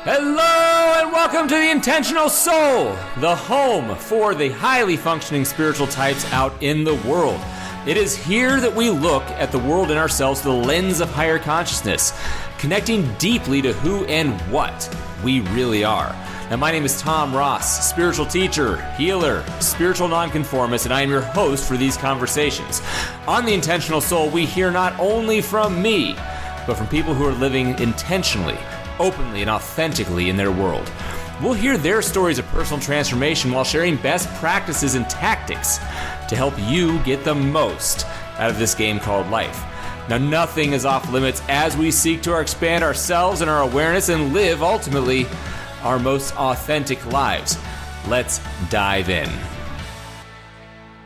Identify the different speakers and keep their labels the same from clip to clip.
Speaker 1: Hello and welcome to the Intentional Soul, the home for the highly functioning spiritual types out in the world. It is here that we look at the world and ourselves through the lens of higher consciousness, connecting deeply to who and what we really are. Now, my name is Tom Ross, spiritual teacher, healer, spiritual nonconformist, and I am your host for these conversations. On the Intentional Soul, we hear not only from me, but from people who are living intentionally, openly and authentically in their world. We'll hear their stories of personal transformation while sharing best practices and tactics to help you get the most out of this game called life. Now, nothing is off limits as we seek to expand ourselves and our awareness and live, ultimately, our most authentic lives. Let's dive in.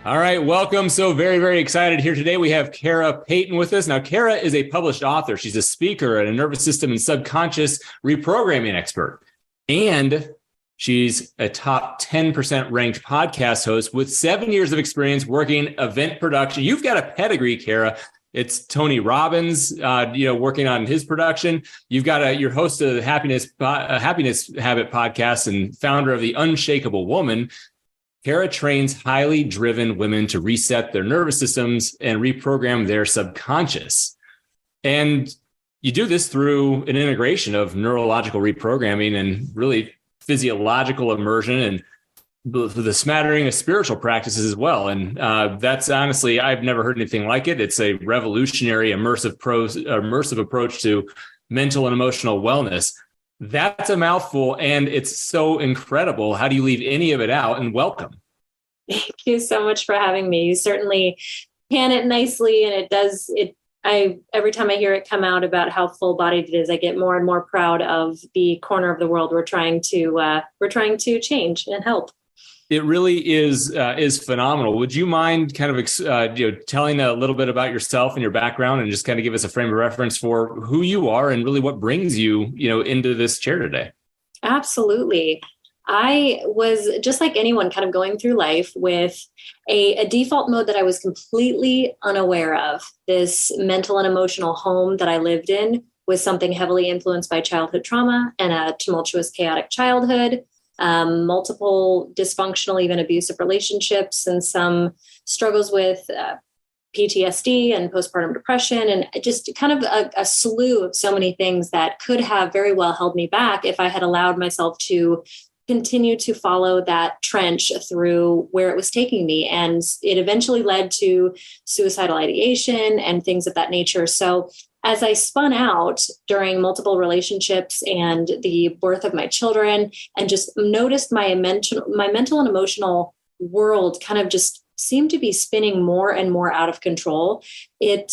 Speaker 1: All right, welcome. So very, very excited here today. We have Kara Payton with us. Now, Kara is a published author. She's a speaker and a nervous system and subconscious reprogramming expert. And she's a top 10% ranked podcast host with 7 years of experience working event production. You've got a pedigree, Kara. It's Tony Robbins, working on his production. You've got you're host of the Happiness Habit podcast and founder of the Unshakeable Woman. Kara trains highly driven women to reset their nervous systems and reprogram their subconscious. And you do this through an integration of neurological reprogramming and really physiological immersion and the smattering of spiritual practices as well. And that's honestly, I've never heard anything like it. It's a revolutionary, immersive approach to mental and emotional wellness. That's a mouthful, and it's so incredible. How do you leave any of it out? And welcome.
Speaker 2: Thank you so much for having me. You certainly can it nicely, and every time I hear it come out about how full-bodied it is, I get more and more proud of the corner of the world we're trying to change and help.
Speaker 1: It really is phenomenal. Would you mind kind of telling a little bit about yourself and your background, and just kind of give us a frame of reference for who you are and really what brings you, into this chair today?
Speaker 2: Absolutely. I was just like anyone, kind of going through life with a default mode that I was completely unaware of. This mental and emotional home that I lived in was something heavily influenced by childhood trauma and a tumultuous, chaotic childhood. Multiple dysfunctional, even abusive relationships, and some struggles with PTSD and postpartum depression, and just kind of a slew of so many things that could have very well held me back if I had allowed myself to continue to follow that trench through where it was taking me. And it eventually led to suicidal ideation and things of that nature. So as I spun out during multiple relationships and the birth of my children, and just noticed my mental and emotional world kind of just seemed to be spinning more and more out of control, it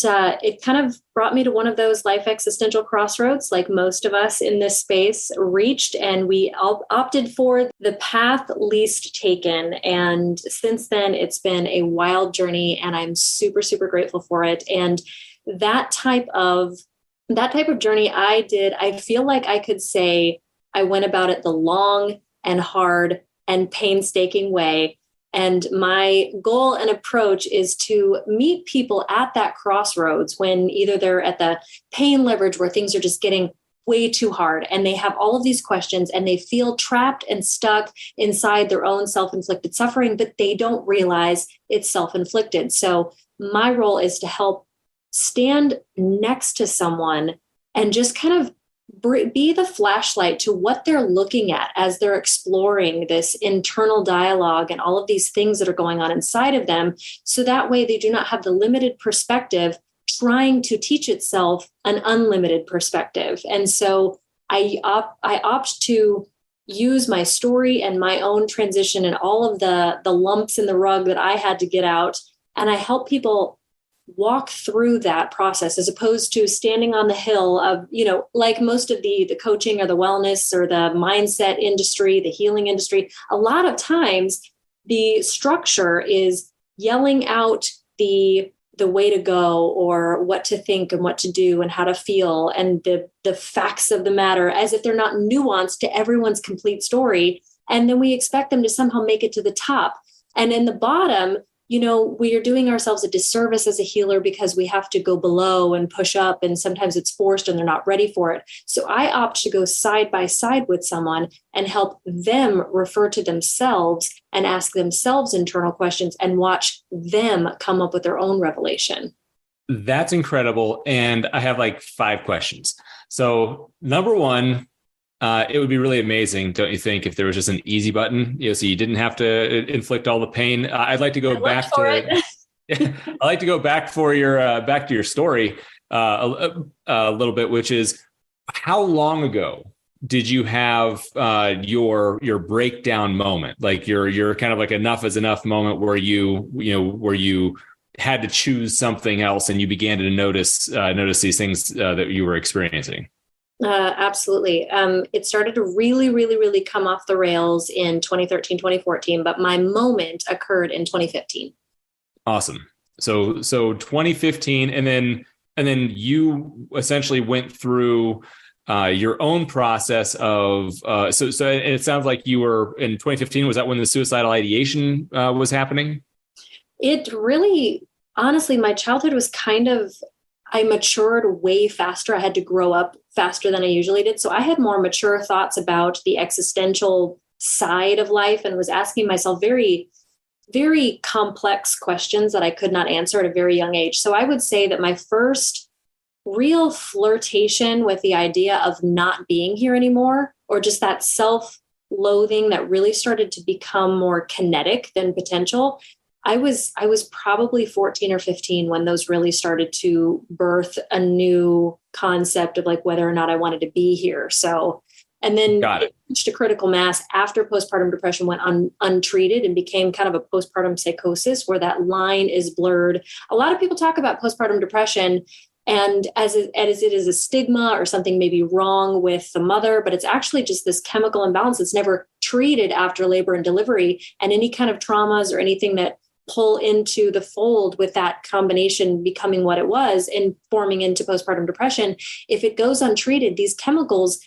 Speaker 2: kind of brought me to one of those life existential crossroads, like most of us in this space reached, and we all opted for the path least taken. And since then, it's been a wild journey, and I'm super, super grateful for it. And that type of journey I feel like I could say I went about it the long and hard and painstaking way. And my goal and approach is to meet people at that crossroads when either they're at the pain leverage where things are just getting way too hard and they have all of these questions and they feel trapped and stuck inside their own self-inflicted suffering, but they don't realize it's self-inflicted. So my role is to help stand next to someone and just kind of be the flashlight to what they're looking at as they're exploring this internal dialogue and all of these things that are going on inside of them. So that way they do not have the limited perspective trying to teach itself an unlimited perspective. And so I opt to use my story and my own transition and all of the lumps in the rug that I had to get out. And I help people walk through that process as opposed to standing on the hill of, like most of the coaching or the wellness or the mindset industry, the healing industry. A lot of times the structure is yelling out the way to go or what to think and what to do and how to feel and the facts of the matter as if they're not nuanced to everyone's complete story. And then we expect them to somehow make it to the top. And in the bottom, we are doing ourselves a disservice as a healer because we have to go below and push up, and sometimes it's forced and they're not ready for it. So I opt to go side by side with someone and help them refer to themselves and ask themselves internal questions and watch them come up with their own revelation.
Speaker 1: That's incredible. And I have like 5 questions. So number one, it would be really amazing, don't you think, if there was just an easy button, so you didn't have to inflict all the pain. I'd like to go back to I'd like to go back back to your story a little bit, which is, how long ago did you have your breakdown moment, like your kind of like enough is enough moment, where you had to choose something else and you began to notice these things that you were experiencing?
Speaker 2: Absolutely. It started to really, really, really come off the rails in 2013, 2014, but my moment occurred in 2015.
Speaker 1: Awesome. So 2015, and then you essentially went through your own process of so and it sounds like you were in 2015. Was that when the suicidal ideation was happening?
Speaker 2: It really, honestly, my childhood was I matured way faster. I had to grow up faster than I usually did. So I had more mature thoughts about the existential side of life and was asking myself very, very complex questions that I could not answer at a very young age. So I would say that my first real flirtation with the idea of not being here anymore, or just that self-loathing that really started to become more kinetic than potential, I was probably 14 or 15 when those really started to birth a new concept of like whether or not I wanted to be here. So, and then it reached a critical mass after postpartum depression went untreated and became kind of a postpartum psychosis, where that line is blurred. A lot of people talk about postpartum depression and as it is a stigma or something maybe wrong with the mother, but it's actually just this chemical imbalance that's never treated after labor and delivery, and any kind of traumas or anything that pull into the fold with that combination becoming what it was and forming into postpartum depression. If it goes untreated, these chemicals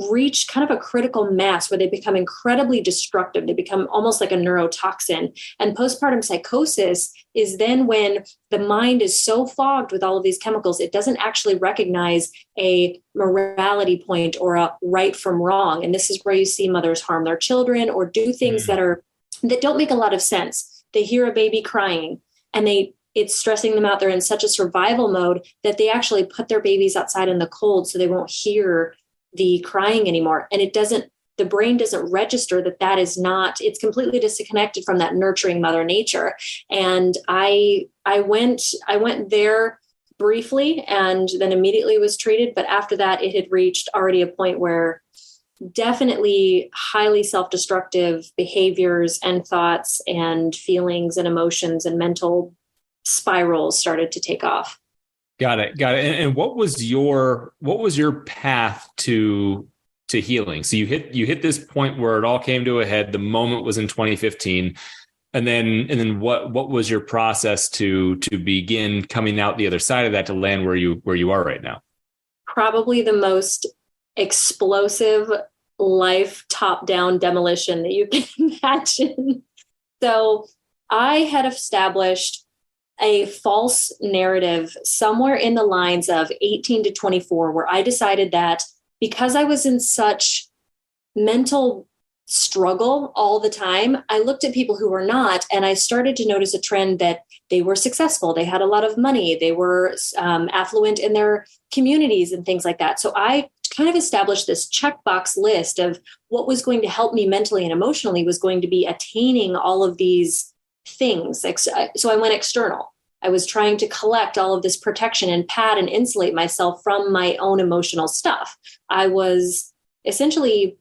Speaker 2: reach kind of a critical mass where they become incredibly destructive. They become almost like a neurotoxin. And postpartum psychosis is then when the mind is so fogged with all of these chemicals, it doesn't actually recognize a morality point or a right from wrong. And this is where you see mothers harm their children or do things that don't make a lot of sense. They hear a baby crying and it's stressing them out. They're in such a survival mode that they actually put their babies outside in the cold so they won't hear the crying anymore. And the brain doesn't register that is not, it's completely disconnected from that nurturing mother nature. And I went there briefly and then immediately was treated. But after that, it had reached already a point where definitely highly self-destructive behaviors and thoughts and feelings and emotions and mental spirals started to take off.
Speaker 1: Got it. And what was your path to healing? So you hit this point where it all came to a head. The moment was in 2015. And then what was your process to begin coming out the other side of that to land where you are right now?
Speaker 2: Probably the most explosive life top-down demolition that you can imagine. So I had established a false narrative somewhere in the lines of 18 to 24, where I decided that because I was in such mental struggle all the time, I looked at people who were not, and I started to notice a trend that they were successful. They had a lot of money. They were affluent in their communities and things like that. So I kind of established this checkbox list of what was going to help me mentally and emotionally was going to be attaining all of these things. So I went external. I was trying to collect all of this protection and pad and insulate myself from my own emotional stuff. I was essentially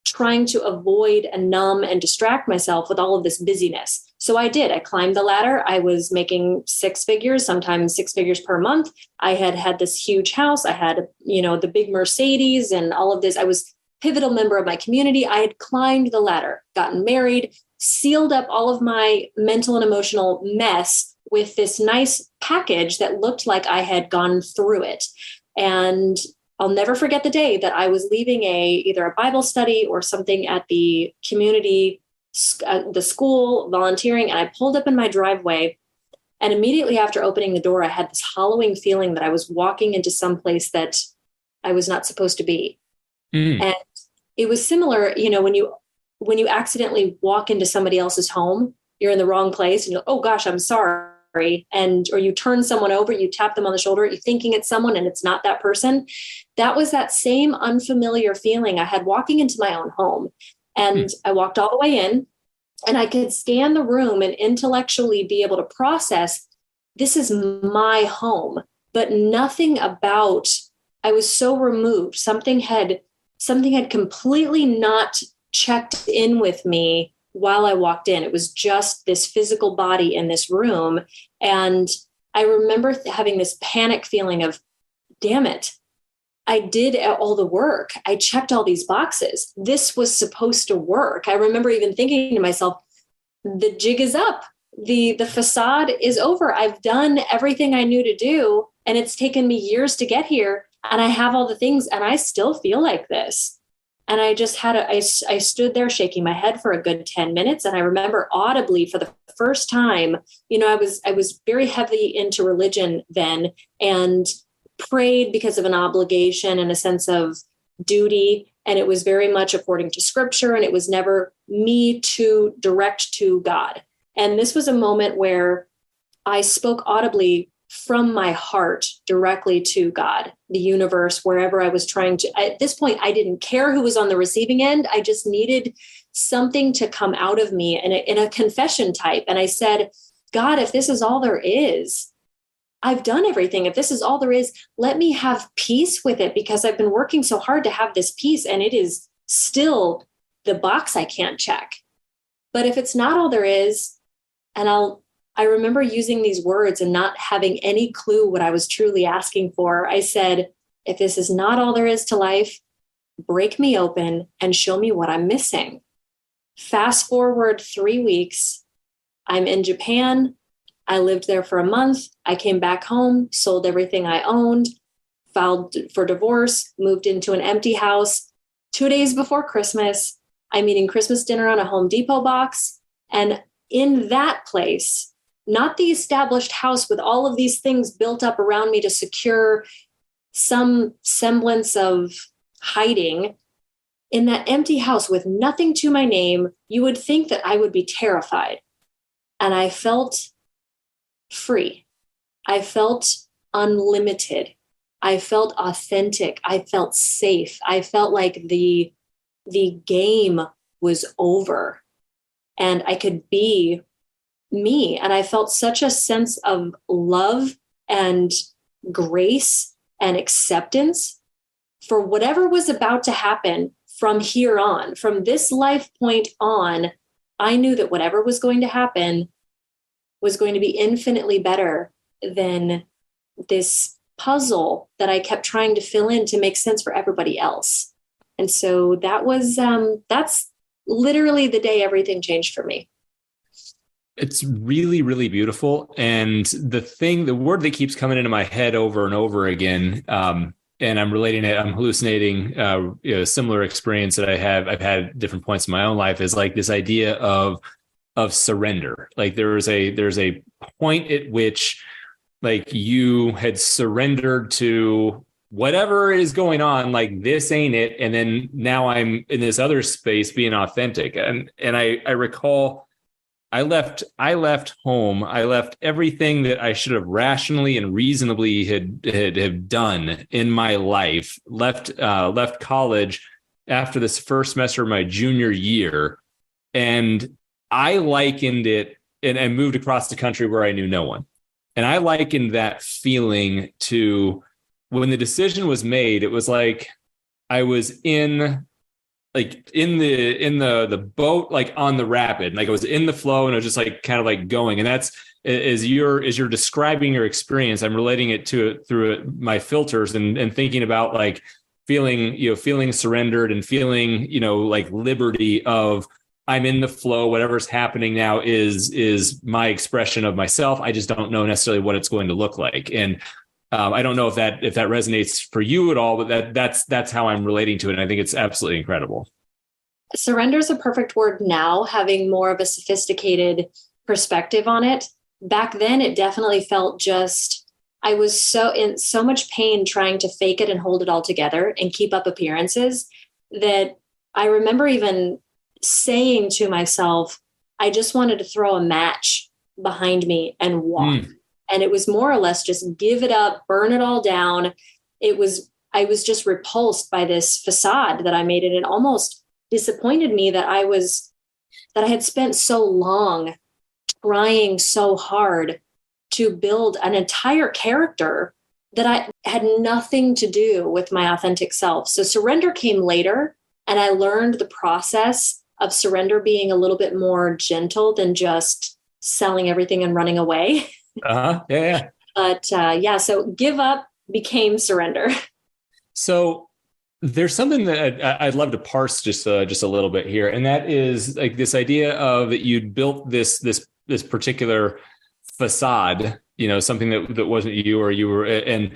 Speaker 2: trying to avoid and numb and distract myself with all of this busyness. So I did. I climbed the ladder. I was making 6 figures, sometimes 6 figures per month. I had this huge house. I had, the big Mercedes and all of this. I was a pivotal member of my community. I had climbed the ladder, gotten married, sealed up all of my mental and emotional mess with this nice package that looked like I had gone through it. And I'll never forget the day that I was leaving either a Bible study or something at the community the school, volunteering, and I pulled up in my driveway. And immediately after opening the door, I had this hollowing feeling that I was walking into some place that I was not supposed to be. And it was similar, when you accidentally walk into somebody else's home, you're in the wrong place and you're, oh gosh, I'm sorry. Or you turn someone over, you tap them on the shoulder, you're thinking it's someone and it's not that person. That was that same unfamiliar feeling I had walking into my own home. And I walked all the way in and I could scan the room and intellectually be able to process, this is my home, but nothing about, I was so removed. Something had completely not checked in with me while I walked in. It was just this physical body in this room. And I remember having this panic feeling of, damn it, I did all the work. I checked all these boxes. This was supposed to work. I remember even thinking to myself, the jig is up. The facade is over. I've done everything I knew to do. And it's taken me years to get here. And I have all the things and I still feel like this. And I just I stood there shaking my head for a good 10 minutes. And I remember audibly for the first time, I was very heavy into religion then and prayed because of an obligation and a sense of duty. And it was very much according to scripture. And it was never me to direct to God. And this was a moment where I spoke audibly from my heart directly to God, the universe, wherever I was trying to. At this point, I didn't care who was on the receiving end. I just needed something to come out of me in a confession type. And I said, God, if this is all there is, I've done everything. If this is all there is, let me have peace with it, because I've been working so hard to have this peace and it is still the box I can't check. But if it's not all there is, and I remember using these words and not having any clue what I was truly asking for. I said, if this is not all there is to life, break me open and show me what I'm missing. Fast forward 3 weeks, I'm in Japan. I lived there for a month. I came back home, sold everything I owned, filed for divorce, moved into an empty house. 2 days before Christmas, I'm eating Christmas dinner on a Home Depot box. And in that place, not the established house with all of these things built up around me to secure some semblance of hiding, in that empty house with nothing to my name, you would think that I would be terrified. And I felt free. I felt unlimited. I felt authentic. I felt safe. I felt like the game was over and I could be me. And I felt such a sense of love and grace and acceptance for whatever was about to happen from here on. From this life point on, I knew that whatever was going to happen was going to be infinitely better than this puzzle that I kept trying to fill in to make sense for everybody else. And so that's literally the day everything changed for me.
Speaker 1: It's really, really beautiful. And the word that keeps coming into my head over and over again, and I'm relating it, I'm hallucinating a similar experience that I've had at different points in my own life, is like this idea of surrender. Like there's a point at which like you had surrendered to whatever is going on, like this ain't it. And then now I'm in this other space being authentic. And I recall I left home. I left everything that I should have rationally and reasonably have done in my life. Left college after this first semester of my junior year, and I likened it and moved across the country where I knew no one. And I likened that feeling to when the decision was made. It was like I was in the boat, like on the rapid, like I was in the flow and I was just like kind of like going. And that's as you're describing your experience, I'm relating it to it through my filters and thinking about like feeling surrendered and feeling, like liberty of I'm in the flow. Whatever's happening now is my expression of myself. I just don't know necessarily what it's going to look like. And I don't know if that resonates for you at all, but that's how I'm relating to it. And I think it's absolutely incredible.
Speaker 2: Surrender is a perfect word now, having more of a sophisticated perspective on it. Back then, it definitely felt just, I was so in so much pain trying to fake it and hold it all together and keep up appearances that I remember even saying to myself, I just wanted to throw a match behind me and walk. And it was more or less just give it up, burn it all down. I was just repulsed by this facade that I made, and it almost disappointed me that I had spent so long trying so hard to build an entire character that I had nothing to do with my authentic self. So surrender came later, and I learned the process of surrender being a little bit more gentle than just selling everything and running away.
Speaker 1: Yeah.
Speaker 2: But so give up became surrender.
Speaker 1: So there's something that I'd love to parse just a little bit here, and that is like this idea of that you'd built this particular facade, something that wasn't you, or you were. And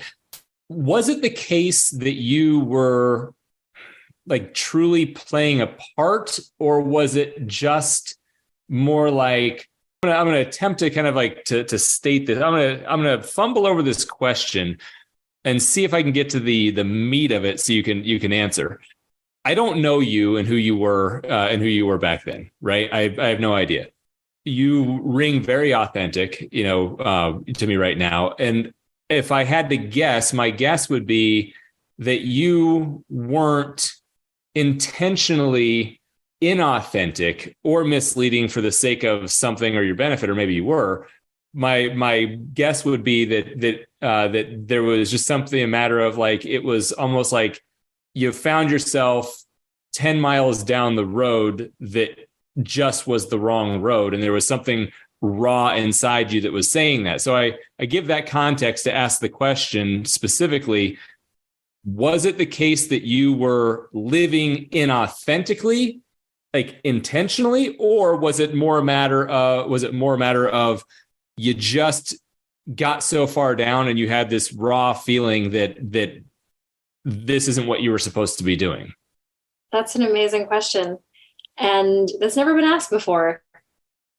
Speaker 1: was it the case that you were like truly playing a part, or was it just more like, I'm going to attempt to kind of like to state this. I'm going to fumble over this question and see if I can get to the meat of it so you can answer. I don't know you and who you were back then, right? I have no idea. You ring very authentic, to me right now. And if I had to guess, my guess would be that you weren't intentionally inauthentic or misleading for the sake of something or your benefit, or maybe you were. My guess would be that there was just something, a matter of like, it was almost like you found yourself 10 miles down the road that just was the wrong road, and there was something raw inside you that was saying that. So I give that context to ask the question specifically: was it the case that you were living inauthentically, like intentionally, or was it more a matter of you just got so far down and you had this raw feeling that this isn't what you were supposed to be doing?
Speaker 2: That's an amazing question, and that's never been asked before.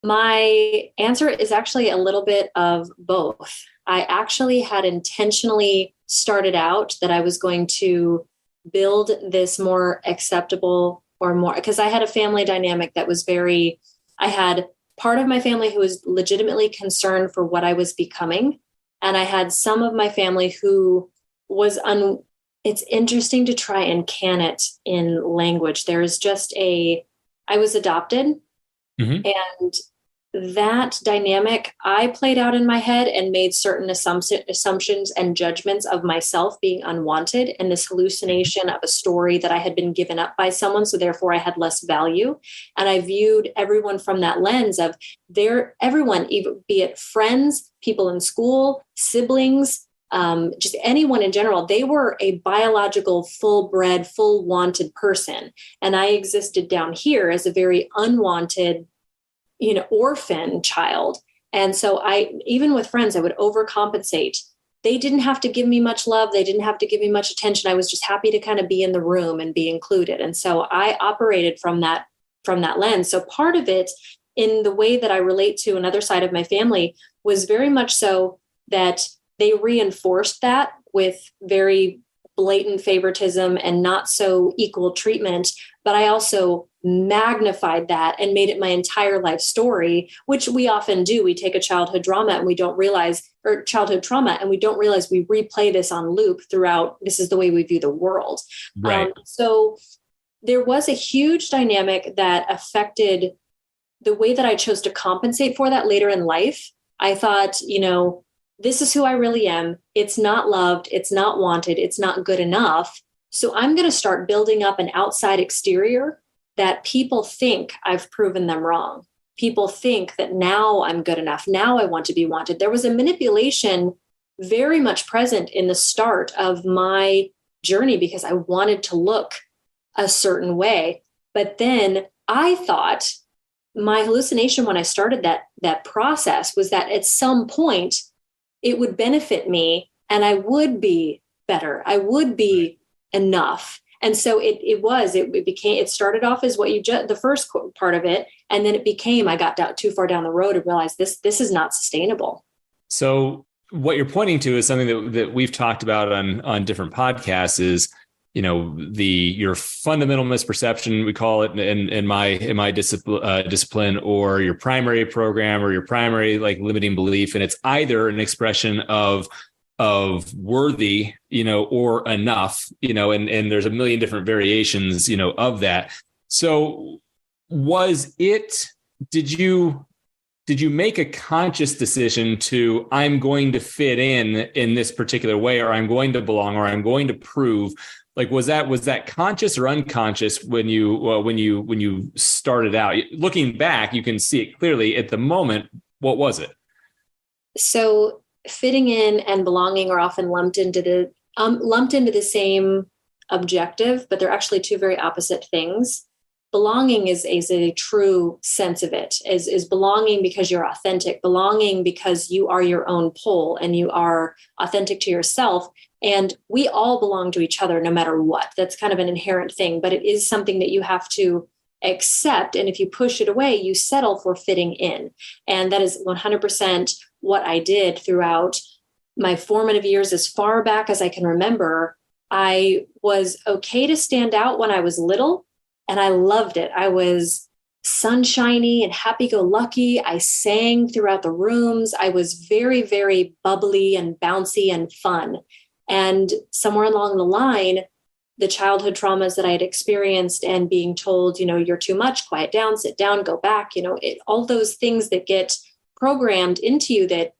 Speaker 2: My answer is actually a little bit of both. I actually had intentionally started out that I was going to build this more acceptable, or more, because I had a family dynamic that was I had part of my family who was legitimately concerned for what I was becoming. And I had some of my family who was it's interesting to try and can it in language. There is just I was adopted. Mm-hmm. And that dynamic I played out in my head and made certain assumptions and judgments of myself being unwanted, and this hallucination of a story that I had been given up by someone, so therefore I had less value. And I viewed everyone from that lens of everyone, even be it friends, people in school, siblings, just anyone in general, they were a biological, full-bred, full wanted person. And I existed down here as a very unwanted, orphan child. And so even with friends, I would overcompensate. They didn't have to give me much love. They didn't have to give me much attention. I was just happy to kind of be in the room and be included. And so I operated from that lens. So part of it in the way that I relate to another side of my family was very much so that they reinforced that with very blatant favoritism and not so equal treatment. But I also magnified that and made it my entire life story, which we often do. We take a childhood trauma and we don't realize we replay this on loop throughout. This is the way we view the world.
Speaker 1: Right.
Speaker 2: So there was a huge dynamic that affected the way that I chose to compensate for that later in life. I thought, this is who I really am. It's not loved. It's not wanted. It's not good enough. So I'm going to start building up an outside exterior that people think I've proven them wrong. People think that now I'm good enough. Now I want to be wanted. There was a manipulation very much present in the start of my journey because I wanted to look a certain way. But then I thought my hallucination when I started that process was that at some point it would benefit me and I would be better. I would be enough. And so it started off as what you just, the first part of it. And then it became, I got too far down the road and realized this is not sustainable.
Speaker 1: So what you're pointing to is something that we've talked about on different podcasts is, your fundamental misperception, we call it in my discipline, or your primary program, or your primary like limiting belief. And it's either an expression of worthy, or enough, and there's a million different variations, of that. So did you make a conscious decision to, I'm going to fit in this particular way, or I'm going to belong, or I'm going to prove? Like, was that conscious or unconscious when you started out? Looking back, you can see it clearly. At the moment, what was it?
Speaker 2: So fitting in and belonging are often lumped into the same objective, but they're actually two very opposite things. Belonging is a true sense of it, is belonging because you're authentic, belonging because you are your own pole and you are authentic to yourself. And we all belong to each other no matter what. That's kind of an inherent thing, but it is something that you have to accept. And if you push it away, you settle for fitting in. And that is 100% what I did throughout my formative years. As far back as I can remember, I was okay to stand out when I was little, and I loved it. I was sunshiny and happy-go-lucky. I sang throughout the rooms. I was very, very bubbly and bouncy and fun. And somewhere along the line, the childhood traumas that I had experienced and being told, you're too much, quiet down, sit down, go back, all those things that get programmed into you that,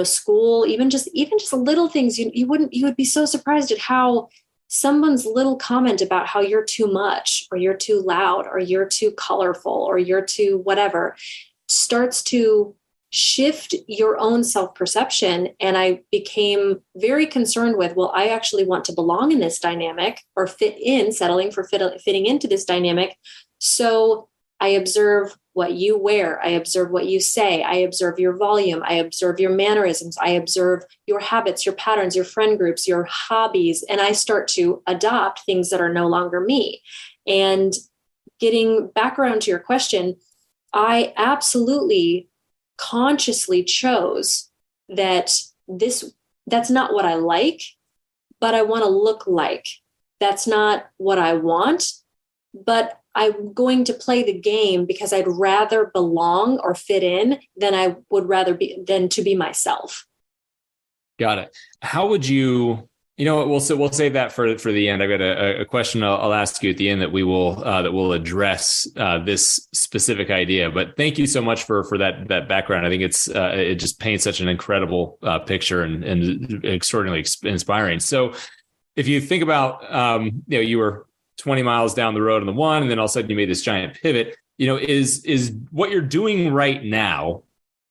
Speaker 2: school, even just little things, you would be so surprised at how someone's little comment about how you're too much, or you're too loud, or you're too colorful, or you're too whatever, starts to shift your own self-perception. And I became very concerned with, well, I actually want to belong in this dynamic, or fit in, settling for fitting into this dynamic. So I observe what you wear. I observe what you say. I observe your volume. I observe your mannerisms. I observe your habits, your patterns, your friend groups, your hobbies. And I start to adopt things that are no longer me. And getting back around to your question, I absolutely consciously chose that's not what I like, but I want to look like. That's not what I want, but I'm going to play the game because I'd rather belong or fit in than I would rather than to be myself.
Speaker 1: Got it. How would you, we'll save that for the end. I've got a question I'll ask you at the end that will address this specific idea. But thank you so much for that background. I think it just paints such an incredible picture and extraordinarily inspiring. So if you think about, you were 20 miles down the road on the one, and then all of a sudden you made this giant pivot, is what you're doing right now,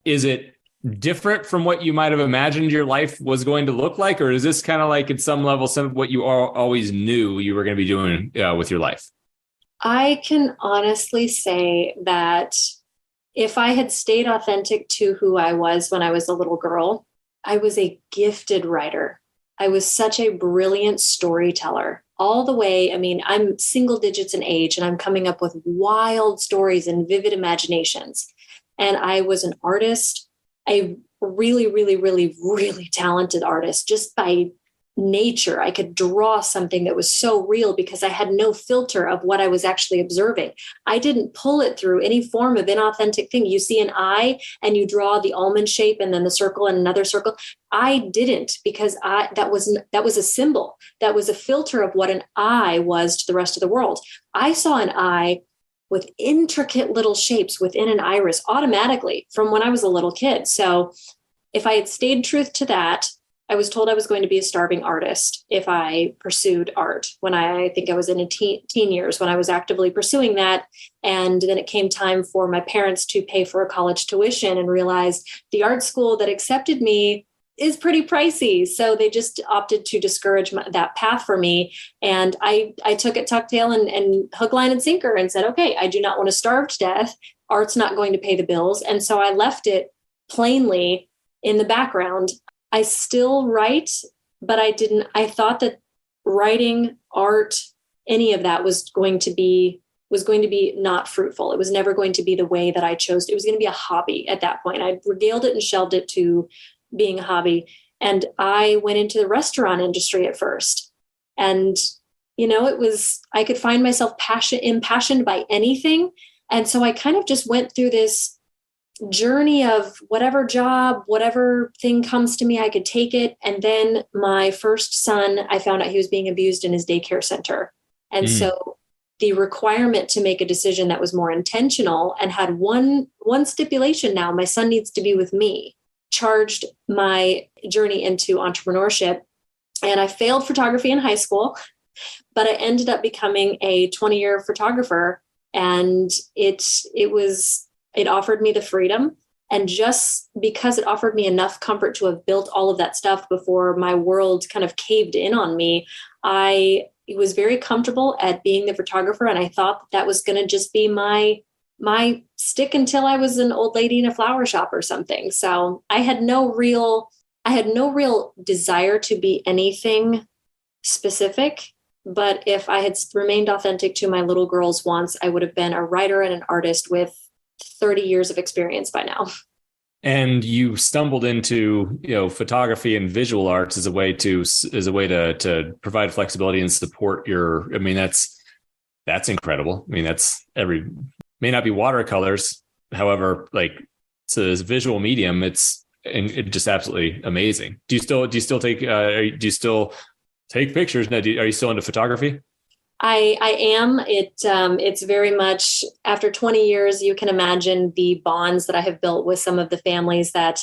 Speaker 1: is it different from what you might have imagined your life was going to look like? Or is this kind of like at some level, some of what you always knew you were going to be doing with your life?
Speaker 2: I can honestly say that if I had stayed authentic to who I was when I was a little girl, I was a gifted writer. I was such a brilliant storyteller. All the way, I'm single digits in age, and I'm coming up with wild stories and vivid imaginations. And I was an artist, a really, really, really, really talented artist. Just by nature, I could draw something that was so real because I had no filter of what I was actually observing. I didn't pull it through any form of inauthentic thing. You see an eye and you draw the almond shape and then the circle and another circle. I didn't, because that was a symbol. That was a filter of what an eye was to the rest of the world. I saw an eye with intricate little shapes within an iris automatically from when I was a little kid. So if I had stayed true to that, I was told I was going to be a starving artist if I pursued art when I think I was in teen years, when I was actively pursuing that. And then it came time for my parents to pay for a college tuition and realized the art school that accepted me is pretty pricey. So they just opted to discourage that path for me. And I took it tucktail and hook, line, and sinker and said, okay, I do not want to starve to death. Art's not going to pay the bills. And so I left it plainly in the background. I still write, but I thought that writing, art, any of that was going to be not fruitful. It was never going to be the way that I chose. It was going to be a hobby at that point. I regaled it and shelved it to being a hobby. And I went into the restaurant industry at first. And, I could find myself impassioned by anything. And so I kind of just went through this journey of whatever job, whatever thing comes to me, I could take it. And then my first son, I found out he was being abused in his daycare center. And so the requirement to make a decision that was more intentional and had one stipulation now, my son needs to be with me, charged my journey into entrepreneurship. And I failed photography in high school, but I ended up becoming a 20-year photographer. And it offered me the freedom. And just because it offered me enough comfort to have built all of that stuff before my world kind of caved in on me, I was very comfortable at being the photographer. And I thought that was going to just be my stick until I was an old lady in a flower shop or something. So I had no real desire to be anything specific. But if I had remained authentic to my little girl's wants, I would have been a writer and an artist with 30 years of experience by now.
Speaker 1: And you stumbled into, photography and visual arts as a way to provide flexibility and support that's incredible. I mean, may not be watercolors. However, it's a visual medium. It's just absolutely amazing. Do you still take pictures? Now, are you still into photography?
Speaker 2: I am. It's very much after 20 years, you can imagine the bonds that I have built with some of the families that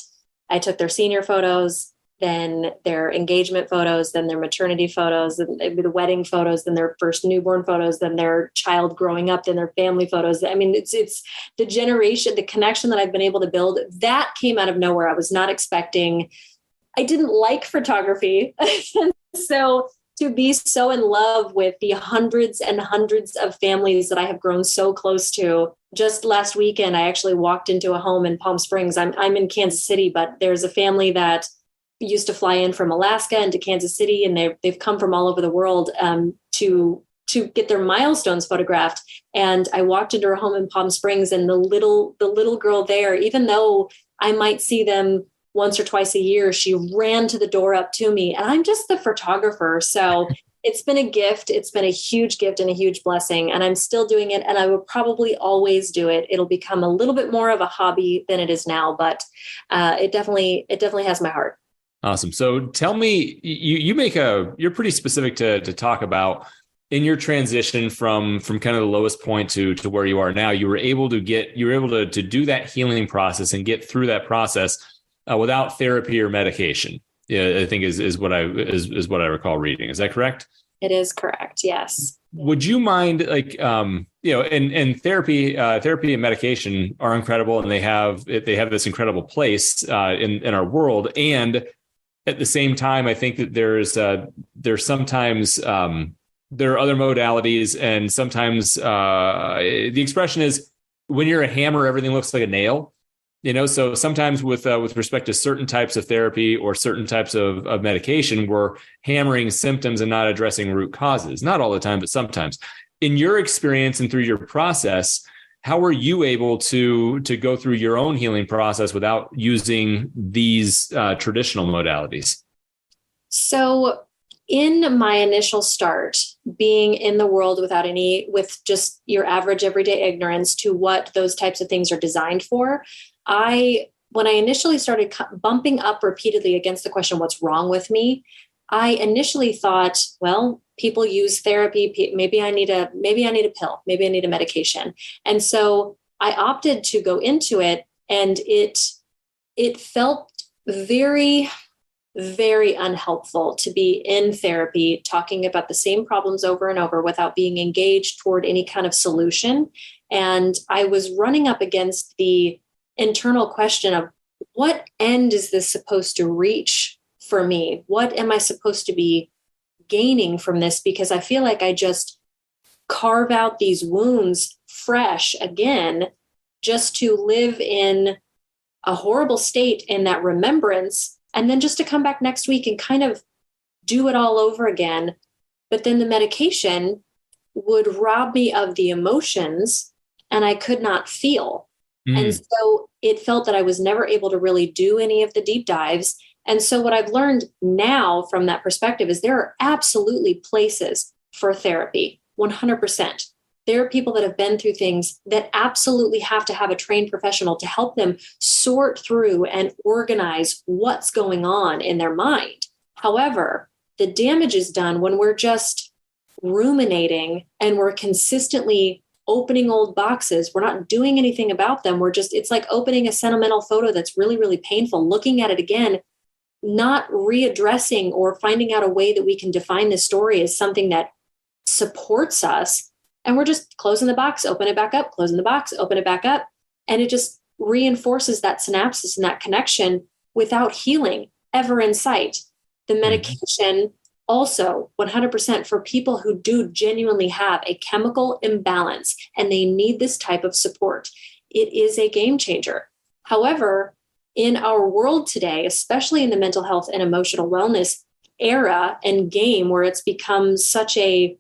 Speaker 2: I took their senior photos, then their engagement photos, then their maternity photos, and the wedding photos, then their first newborn photos, then their child growing up, then their family photos. I mean, it's the generation, the connection that I've been able to build that came out of nowhere. I was not expecting. I didn't like photography. So to be so in love with the hundreds and hundreds of families that I have grown so close to. Just last weekend, I actually walked into a home in Palm Springs. I'm in Kansas City, but there's a family that used to fly in from Alaska into Kansas City, and they've come from all over the world to get their milestones photographed. And I walked into her home in Palm Springs, and the little girl there, even though I might see them once or twice a year, she ran to the door up to me, and I'm just the photographer. So it's been a gift. It's been a huge gift and a huge blessing, and I'm still doing it. And I will probably always do it. It'll become a little bit more of a hobby than it is now, but it definitely has my heart.
Speaker 1: Awesome. So tell me, you're pretty specific to talk about in your transition from kind of the lowest point to where you are now. You were able to do that healing process and get through that process without therapy or medication. Yeah, I think is what I recall reading. Is that correct?
Speaker 2: It is correct. Yes.
Speaker 1: Would you mind, and therapy and medication are incredible, and they have this incredible place in our world. And at the same time, I think that there's sometimes there are other modalities, and sometimes the expression is when you're a hammer, everything looks like a nail. So sometimes with respect to certain types of therapy or certain types of medication, we're hammering symptoms and not addressing root causes. Not all the time, but sometimes. In your experience and through your process, how were you able to go through your own healing process without using these traditional modalities?
Speaker 2: So in my initial start, being in the world with just your average everyday ignorance to what those types of things are designed for, when I initially started bumping up repeatedly against the question, what's wrong with me? I initially thought, well, people use therapy. Maybe I need a pill. Maybe I need a medication. And so I opted to go into it, and it felt very, very unhelpful to be in therapy, talking about the same problems over and over without being engaged toward any kind of solution. And I was running up against the internal question of what end is this supposed to reach for me? What am I supposed to be gaining from this? Because I feel like I just carve out these wounds fresh again, just to live in a horrible state in that remembrance, and then just to come back next week and kind of do it all over again. But then the medication, would rob me of the emotions and I could not feel. And
Speaker 1: Mm.
Speaker 2: so it felt that I was never able to really do any of the deep dives. And so what I've learned now from that perspective is there are absolutely places for therapy, 100%. There are people that have been through things that absolutely have to have a trained professional to help them sort through and organize what's going on in their mind. However, the damage is done when we're just ruminating and we're consistently opening old boxes. We're not doing anything about them. It's like opening a sentimental photo that's really, really painful, looking at it again, not readdressing or finding out a way that we can define this story as something that supports us. And we're just closing the box, open it back up, closing the box, open it back up. And it just reinforces that synapses and that connection without healing ever in sight. The medication also 100% for people who do genuinely have a chemical imbalance and they need this type of support. It is a game changer. However, in our world today, especially in the mental health and emotional wellness era and game where it's become such a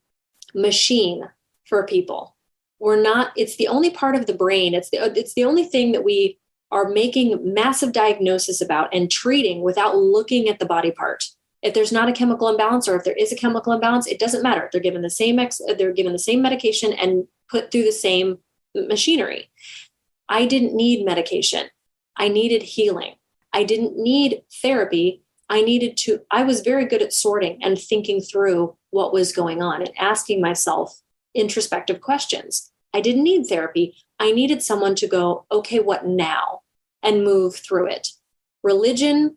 Speaker 2: machine for people, it's the only part of the brain, it's the only thing that we are making massive diagnosis about and treating without looking at the body part. If there's not a chemical imbalance, or if there is a chemical imbalance, it doesn't matter. They're given the same medication and put through the same machinery. I didn't need medication. I needed healing. I didn't need therapy. I was very good at sorting and thinking through what was going on and asking myself introspective questions. I didn't need therapy. I needed someone to go, okay, what now? And move through it. Religion,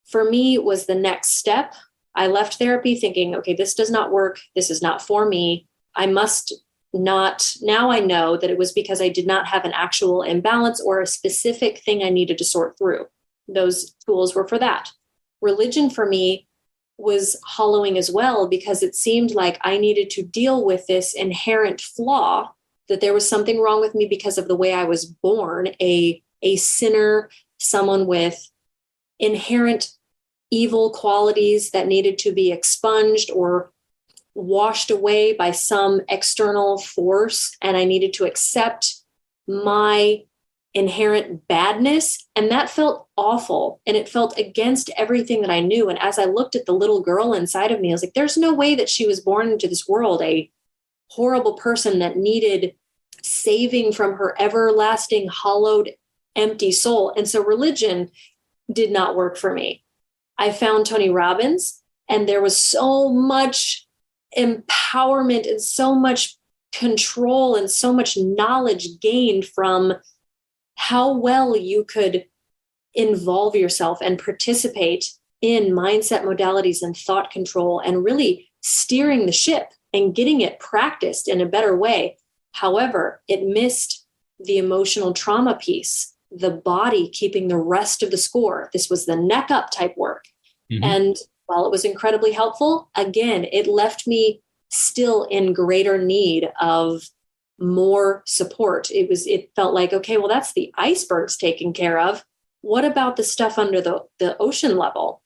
Speaker 2: for me, was the next step. I left therapy thinking, okay, this does not work. This is not for me. I must not. Now I know that it was because I did not have an actual imbalance or a specific thing I needed to sort through. Those tools were for that. Religion for me was hollowing as well because it seemed like I needed to deal with this inherent flaw, that there was something wrong with me because of the way I was born, a sinner, someone with inherent evil qualities that needed to be expunged or washed away by some external force. And I needed to accept my inherent badness. And that felt awful. And it felt against everything that I knew. And as I looked at the little girl inside of me, I was like, there's no way that she was born into this world, a horrible person that needed saving from her everlasting, hollowed, empty soul. And so religion did not work for me. I found Tony Robbins, and there was so much empowerment and so much control and so much knowledge gained from how well you could involve yourself and participate in mindset modalities and thought control and really steering the ship and getting it practiced in a better way. However, it missed the emotional trauma piece, the body keeping the rest of the score. This was the neck up type work. Mm-hmm. And while it was incredibly helpful, again, it left me still in greater need of more support. It felt like, okay, well, that's the icebergs taken care of. What about the stuff under the ocean level?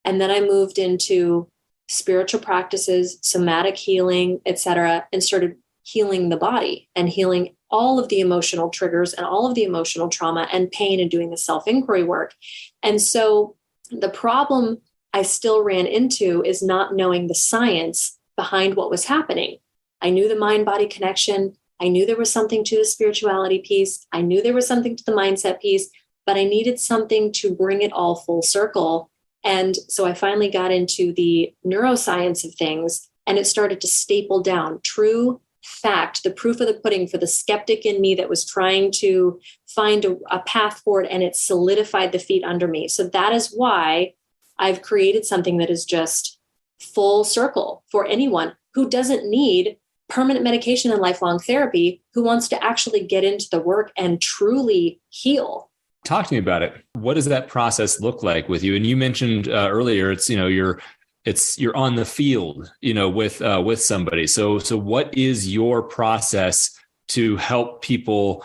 Speaker 2: And then I moved into spiritual practices, somatic healing, etc., and started healing the body and healing all of the emotional triggers and all of the emotional trauma and pain and doing the self-inquiry work. And so the problem I still ran into is not knowing the science behind what was happening. I knew the mind-body connection. I knew there was something to the spirituality piece. I knew there was something to the mindset piece, but I needed something to bring it all full circle. And so I finally got into the neuroscience of things, and it started to staple down true fact, the proof of the pudding for the skeptic in me that was trying to find a path forward, and it solidified the feet under me. So that is why I've created something that is just full circle for anyone who doesn't need permanent medication and lifelong therapy, who wants to actually get into the work and truly heal.
Speaker 1: Talk to me about it. What does that process look like with you? And you mentioned earlier, you're on the field, with somebody. So what is your process to help people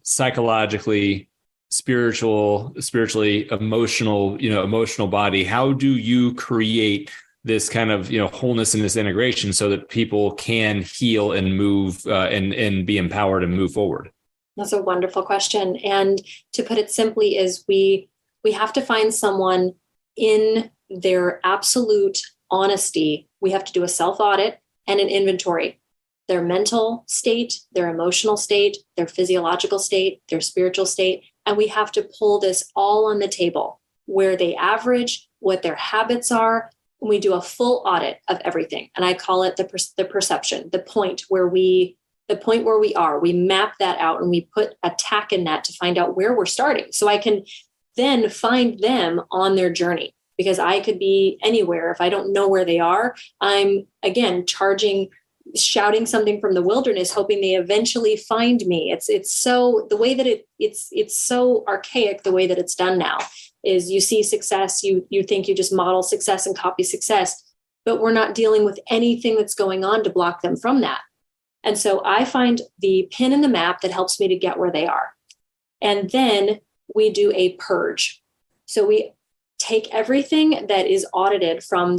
Speaker 1: psychologically, spiritually, emotional body? How do you create this kind of, wholeness and this integration so that people can heal and move and be empowered and move forward?
Speaker 2: That's a wonderful question. And to put it simply is we have to find someone in their absolute honesty. We have to do a self-audit and an inventory. Their mental state, their emotional state, their physiological state, their spiritual state. And we have to pull this all on the table, where they average, what their habits are. And we do a full audit of everything. And I call it the perception, the point where we are. We map that out and we put a tack in that to find out where we're starting. So I can then find them on their journey, because I could be anywhere. If I don't know where they are, I'm again shouting something from the wilderness, hoping they eventually find me. It's so the way that it's so archaic. The way that it's done now is you see success, you think you just model success and copy success, but we're not dealing with anything that's going on to block them from that. And so I find the pin in the map that helps me to get where they are. And then we do a purge. So we take everything that is audited from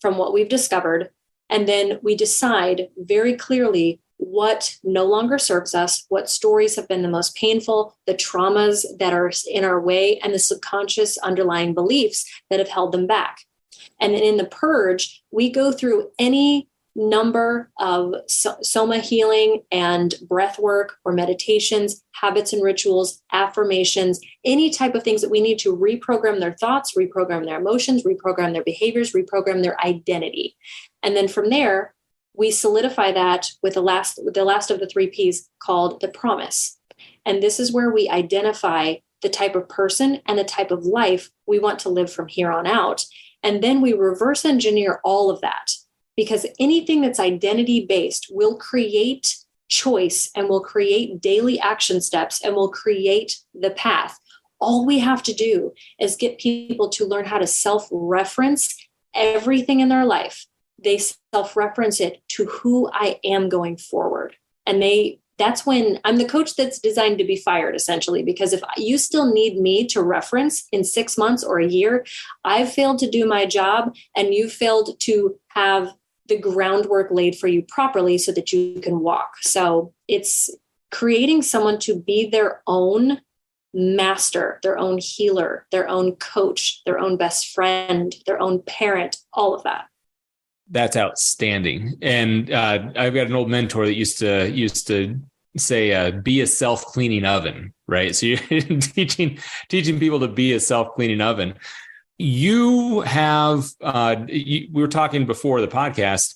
Speaker 2: what we've discovered, and then we decide very clearly what no longer serves us, what stories have been the most painful, the traumas that are in our way, and the subconscious underlying beliefs that have held them back. And then in the purge, we go through any number of soma healing and breath work or meditations, habits and rituals, affirmations, any type of things that we need to reprogram their thoughts, reprogram their emotions, reprogram their behaviors, reprogram their identity. And then from there, we solidify that with the last of the 3 Ps called the promise. And this is where we identify the type of person and the type of life we want to live from here on out. And then we reverse engineer all of that, because anything that's identity based will create choice and will create daily action steps and will create the path. All we have to do is get people to learn how to self-reference everything in their life. They self-reference it to who I am going forward. And that's when I'm the coach that's designed to be fired, essentially, because if you still need me to reference in 6 months or a year, I've failed to do my job and you failed to have the groundwork laid for you properly so that you can walk. So it's creating someone to be their own master, their own healer, their own coach, their own best friend, their own parent, all of that.
Speaker 1: That's outstanding. And I've got an old mentor that used to say, be a self-cleaning oven, right? So you're teaching people to be a self-cleaning oven. You have, we were talking before the podcast,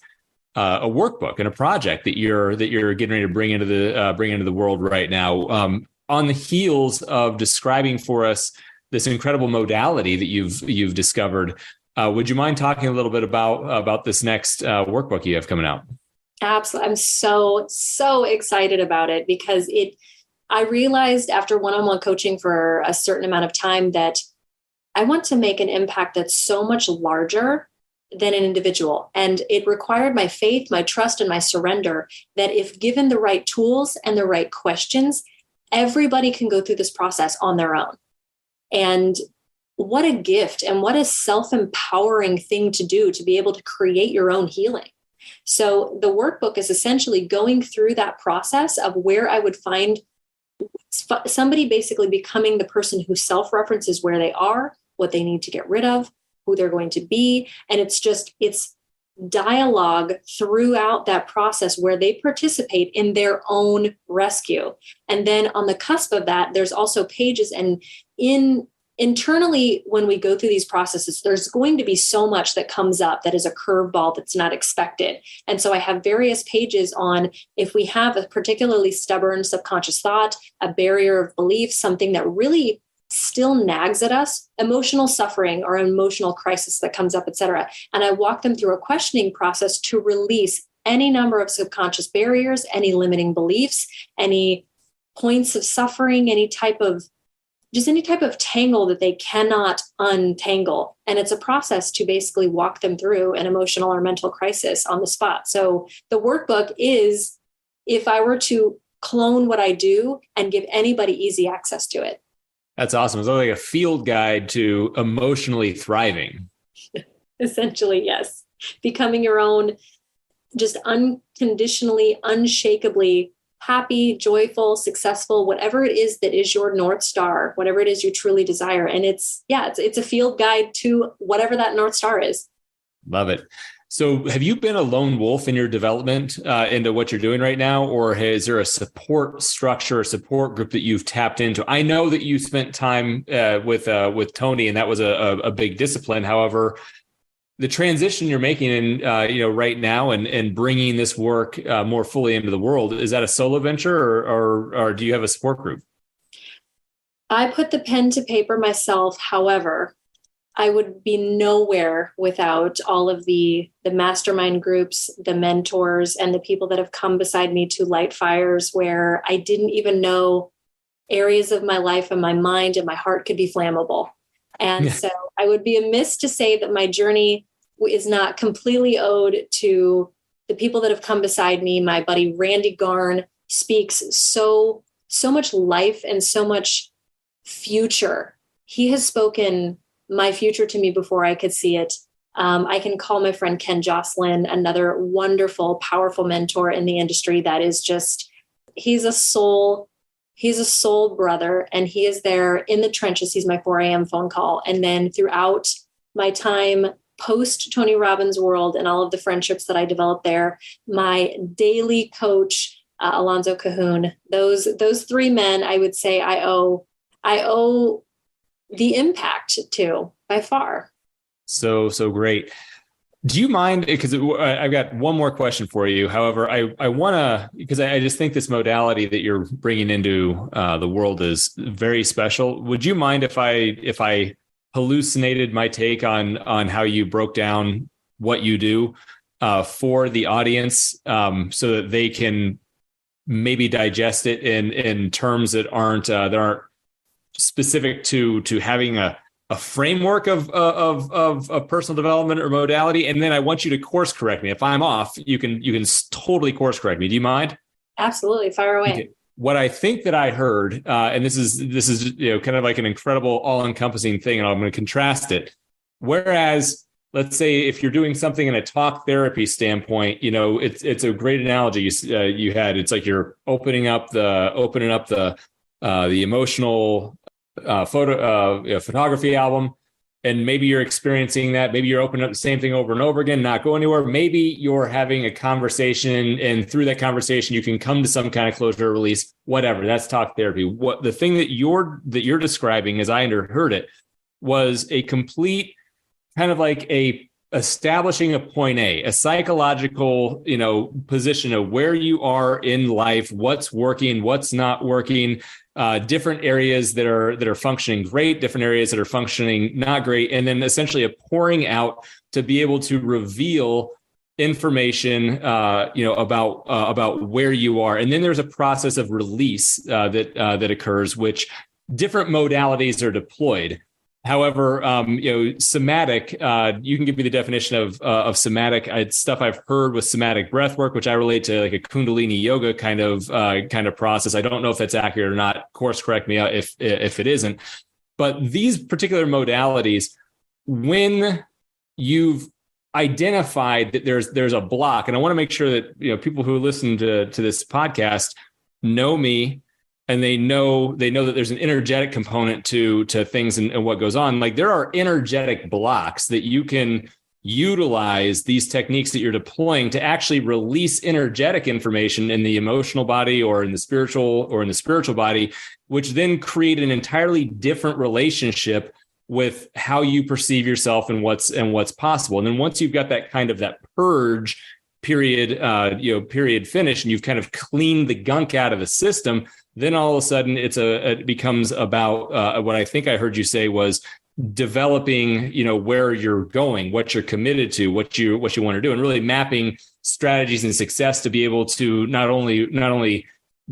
Speaker 1: a workbook and a project that you're getting ready to bring into the world right now. On the heels of describing for us this incredible modality that you've discovered, would you mind talking a little bit about this next workbook you have coming out?
Speaker 2: Absolutely. I'm so excited about it, because I realized after one-on-one coaching for a certain amount of time that I want to make an impact that's so much larger than an individual. And it required my faith, my trust, and my surrender that if given the right tools and the right questions, everybody can go through this process on their own. And what a gift and what a self-empowering thing to do, to be able to create your own healing. So the workbook is essentially going through that process of where I would find somebody basically becoming the person who self-references where they are, what they need to get rid of, who they're going to be. And it's dialogue throughout that process where they participate in their own rescue. And then on the cusp of that, there's also pages, and internally, when we go through these processes, there's going to be so much that comes up that is a curveball that's not expected. And so I have various pages on if we have a particularly stubborn subconscious thought, a barrier of belief, something that really still nags at us, emotional suffering or emotional crisis that comes up, et cetera. And I walk them through a questioning process to release any number of subconscious barriers, any limiting beliefs, any points of suffering, any type of tangle that they cannot untangle. And it's a process to basically walk them through an emotional or mental crisis on the spot. So the workbook is, if I were to clone what I do and give anybody easy access to it.
Speaker 1: That's awesome. It's like a field guide to emotionally thriving.
Speaker 2: Essentially, yes. Becoming your own, just unconditionally, unshakably happy, joyful, successful, whatever it is that is your North Star, whatever it is you truly desire. And it's a field guide to whatever that North Star is.
Speaker 1: Love it. So have you been a lone wolf in your development into what you're doing right now? Or is there a support structure, a support group that you've tapped into? I know that you spent time with Tony, and that was a big discipline. However, the transition you're making in, right now and bringing this work more fully into the world, is that a solo venture or do you have a support group?
Speaker 2: I put the pen to paper myself. However, I would be nowhere without all of the mastermind groups, the mentors, and the people that have come beside me to light fires where I didn't even know areas of my life and my mind and my heart could be flammable. And so I would be amiss to say that my journey is not completely owed to the people that have come beside me. My buddy Randy Garn speaks so much life and so much future. He has spoken my future to me before I could see it. I can call my friend Ken Jocelyn, another wonderful, powerful mentor in the industry that is just, he's a soul brother, and he is there in the trenches. He's my 4 a.m. phone call. And then throughout my time post Tony Robbins world and all of the friendships that I developed there, my daily coach, Alonzo Cahoon, those three men, I would say I owe the impact to by far. So
Speaker 1: great. Do you mind, because I've got one more question for you. However, I want to, because I just think this modality that you're bringing into the world is very special. Would you mind if I hallucinated my take on how you broke down what you do for the audience, so that they can maybe digest it in terms that aren't specific to having a framework of personal development or modality? And then I want you to course correct me if I'm off. You can totally course correct me. Do you mind?
Speaker 2: Absolutely, fire away.
Speaker 1: Okay. What I think that I heard, and this is kind of like an incredible all-encompassing thing, and I'm going to contrast it. Whereas, let's say if you're doing something in a talk therapy standpoint, it's a great analogy you had. It's like you're opening up the emotional photography album, and maybe you're experiencing that. Maybe you're opening up the same thing over and over again, not go anywhere. Maybe you're having a conversation, and through that conversation, you can come to some kind of closure or release, whatever. That's talk therapy. What the thing that you're describing, as I underheard it, was a complete kind of like establishing a point a psychological, position of where you are in life, what's working, what's not working, different areas that are functioning great, different areas that are functioning not great, and then essentially a pouring out to be able to reveal information, about where you are. And then there's a process of release that occurs, which different modalities are deployed. However, somatic, you can give me the definition of somatic. It's stuff I've heard with somatic breath work, which I relate to like a Kundalini yoga kind of process. I don't know if that's accurate or not. Course correct me if it isn't. But these particular modalities, when you've identified that there's a block, and I want to make sure that people who listen to this podcast know me, and they know that there's an energetic component to things and what goes on. Like there are energetic blocks that you can utilize these techniques that you're deploying to actually release energetic information in the emotional body or in the spiritual body, which then create an entirely different relationship with how you perceive yourself and what's possible. And then once you've got that kind of that purge period finished, and you've kind of cleaned the gunk out of the system, then all of a sudden it becomes about what I think I heard you say was developing, where you're going, what you're committed to, what you want to do, and really mapping strategies and success to be able to not only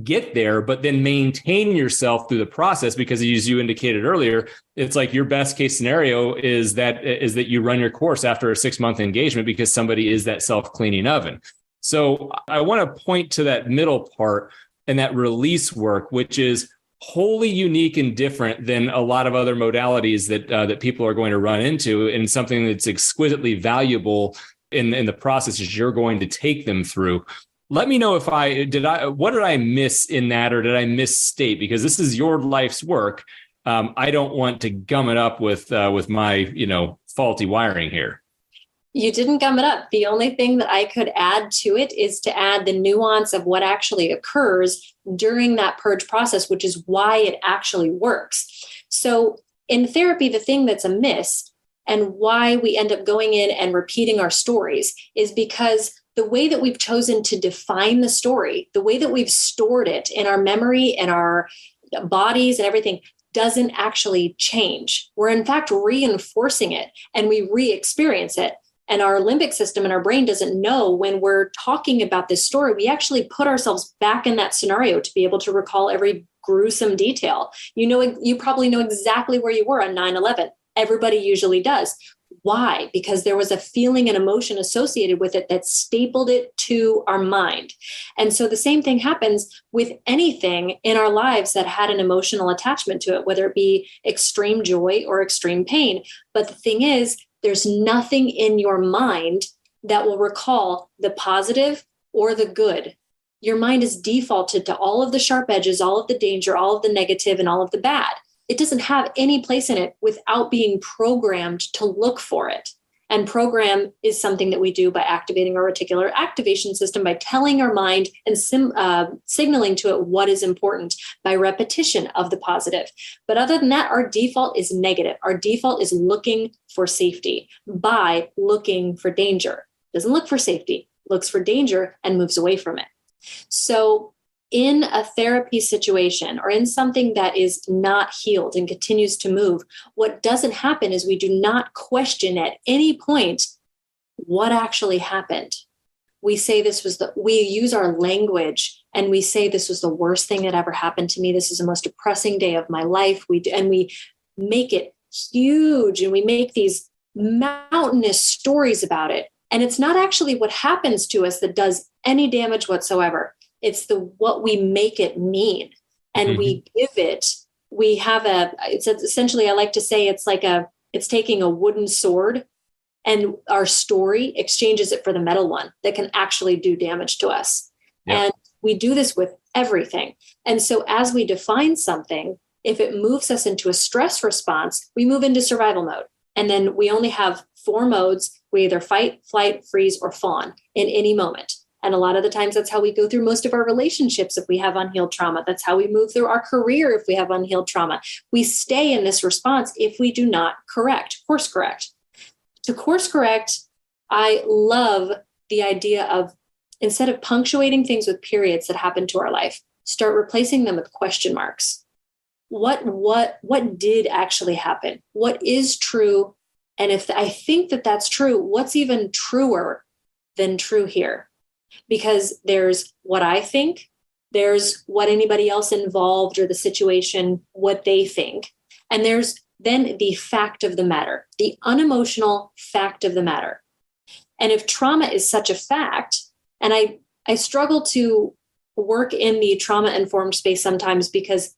Speaker 1: get there, but then maintain yourself through the process. Because as you indicated earlier, it's like your best case scenario is that you run your course after a 6-month engagement because somebody is that self-cleaning oven. So I want to point to that middle part and that release work, which is wholly unique and different than a lot of other modalities that people are going to run into, and something that's exquisitely valuable in the processes you're going to take them through. Let me know if what did I miss in that, or did I misstate? Because this is your life's work. I don't want to gum it up with my faulty wiring here.
Speaker 2: You didn't gum it up. The only thing that I could add to it is to add the nuance of what actually occurs during that purge process, which is why it actually works. So in therapy, the thing that's amiss and why we end up going in and repeating our stories is because the way that we've chosen to define the story, the way that we've stored it in our memory and our bodies and everything, doesn't actually change. We're in fact reinforcing it, and we re-experience it. And our limbic system and our brain doesn't know when we're talking about this story. We actually put ourselves back in that scenario to be able to recall every gruesome detail. You probably know exactly where you were on 9/11. Everybody usually does. Why? Because there was a feeling and emotion associated with it that stapled it to our mind. And so the same thing happens with anything in our lives that had an emotional attachment to it, whether it be extreme joy or extreme pain. But the thing is, there's nothing in your mind that will recall the positive or the good. Your mind is defaulted to all of the sharp edges, all of the danger, all of the negative, and all of the bad. It doesn't have any place in it without being programmed to look for it. And program is something that we do by activating our reticular activation system, by telling our mind and signaling to it what is important by repetition of the positive. But other than that, our default is negative. Our default is looking for safety by looking for danger. Doesn't look for safety, looks for danger and moves away from it. So in a therapy situation or in something that is not healed and continues to move, what doesn't happen is we do not question at any point what actually happened. We say we use our language and we say this was the worst thing that ever happened to me. This is the most depressing day of my life. We make it huge and we make these mountainous stories about it. And it's not actually what happens to us that does any damage whatsoever. It's what we make it mean. And we give it, it's essentially, I like to say it's taking a wooden sword and our story exchanges it for the metal one that can actually do damage to us. Yep. And we do this with everything. And so as we define something, if it moves us into a stress response, we move into survival mode. And then we only have 4 modes. We either fight, flight, freeze, or fawn in any moment. And a lot of the times that's how we go through most of our relationships if we have unhealed trauma. That's how we move through our career if we have unhealed trauma. We stay in this response if we do not course correct. To course correct, I love the idea of, instead of punctuating things with periods that happen to our life, start replacing them with question marks. What did actually happen? What is true? And if I think that that's true, what's even truer than true here? Because there's what I think, there's what anybody else involved or the situation, what they think. And there's then the fact of the matter, the unemotional fact of the matter. And if trauma is such a fact, and I struggle to work in the trauma-informed space sometimes because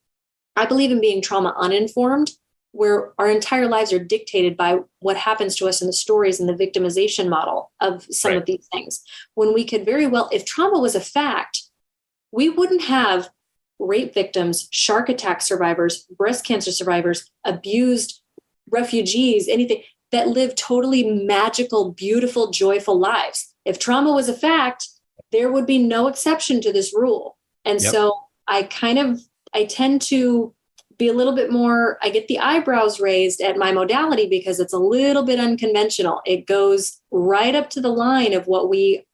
Speaker 2: I believe in being trauma uninformed, where our entire lives are dictated by what happens to us in the stories and the victimization model of some of these things. When we could very well, if trauma was a fact, we wouldn't have rape victims, shark attack survivors, breast cancer survivors, abused refugees, anything that live totally magical, beautiful, joyful lives. If trauma was a fact, there would be no exception to this rule. And so I tend to be a little bit more, I get the eyebrows raised at my modality because it's a little bit unconventional. It goes right up to the line of what we